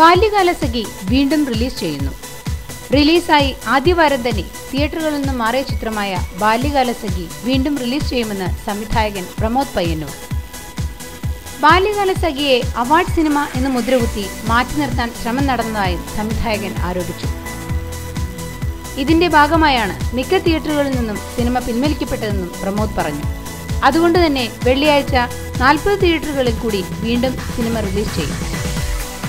ബാല്യകാലസഖി വീണ്ടും റിലീസ് ചെയ്യുന്നു. റിലീസായി ആദ്യവാരം തന്നെ തിയേറ്ററുകളിൽ നിന്ന് മാറിയ ചിത്രമായ ബാല്യകാലസഖി വീണ്ടും റിലീസ് ചെയ്യുമെന്ന് സംവിധായകൻ പ്രമോദ് പയ്യന്നൂർ. ബാല്യകാലസഖിയെ അവാർഡ് സിനിമ എന്ന് മുദ്രകുത്തി മാറ്റി നിർത്താൻ ശ്രമം നടന്നതായും സംവിധായകൻ ആരോപിച്ചു. ഇതിന്റെ ഭാഗമായാണ് മിക്ക തിയേറ്ററുകളിൽ നിന്നും സിനിമ പിൻവലിക്കപ്പെട്ടതെന്നും പ്രമോദ് പറഞ്ഞു. അതുകൊണ്ട് തന്നെ വെള്ളിയാഴ്ച 40 തിയേറ്ററുകളിൽ കൂടി വീണ്ടും സിനിമ റിലീസ് ചെയ്യും.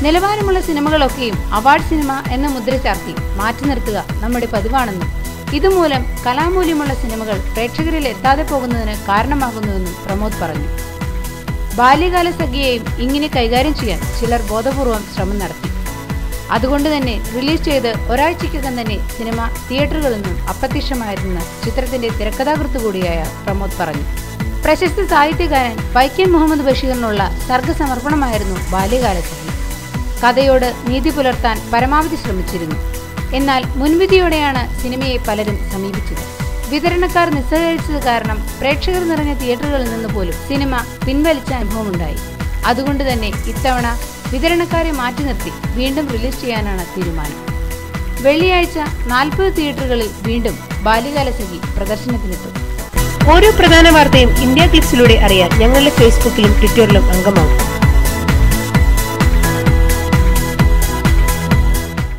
നിലവാരമുള്ള സിനിമകളൊക്കെയും അവാർഡ് സിനിമ എന്ന മുദ്ര ചാർത്തി മാറ്റി നിർത്തുക നമ്മുടെ പതിവാണെന്നും ഇതുമൂലം കലാമൂല്യമുള്ള സിനിമകൾ പ്രേക്ഷകരിൽ എത്താതെ പോകുന്നതിന് കാരണമാകുന്നുവെന്നും പ്രമോദ് പറഞ്ഞു. ബാല്യകാലസഖിയെയും ഇങ്ങനെ കൈകാര്യം ചെയ്യാൻ ചിലർ ബോധപൂർവം ശ്രമം നടത്തി. അതുകൊണ്ട് തന്നെ റിലീസ് ചെയ്ത് ഒരാഴ്ചയ്ക്കകം തന്നെ സിനിമ തിയേറ്ററുകളിൽ നിന്നും അപ്രത്യക്ഷമായിരുന്നെന്ന് ചിത്രത്തിന്റെ തിരക്കഥാകൃത്ത് കൂടിയായ പ്രമോദ് പറഞ്ഞു. പ്രശസ്ത സാഹിത്യകാരൻ വൈക്കം മുഹമ്മദ് ബഷീറിനുള്ള സർഗസമർപ്പണമായിരുന്നു ബാല്യകാലസഖി. കഥയോട് നീതി പുലർത്താൻ പരമാവധി ശ്രമിച്ചിരുന്നു. എന്നാൽ മുൻവിധിയോടെയാണ് സിനിമയെ പലരും സമീപിച്ചത്. വിതരണക്കാർ നിസ്സഹകരിച്ചത് കാരണം പ്രേക്ഷകർ നിറഞ്ഞ തിയേറ്ററുകളിൽ നിന്ന് പോലും സിനിമ പിൻവലിച്ച അനുഭവമുണ്ടായി. അതുകൊണ്ട് തന്നെ ഇത്തവണ വിതരണക്കാരെ മാറ്റി നിർത്തി വീണ്ടും റിലീസ് ചെയ്യാനാണ് തീരുമാനം. വെള്ളിയാഴ്ച 40 തിയേറ്ററുകളിൽ വീണ്ടും ബാല്യകാലസഖി പ്രദർശനത്തിനെത്തും. ഓരോ പ്രധാന വാർത്തയും ഇന്ത്യ ക്ലിപ്സിലൂടെ അറിയാൻ ഞങ്ങളുടെ ഫേസ്ബുക്കിലും ട്വിറ്ററിലും അംഗമാകും.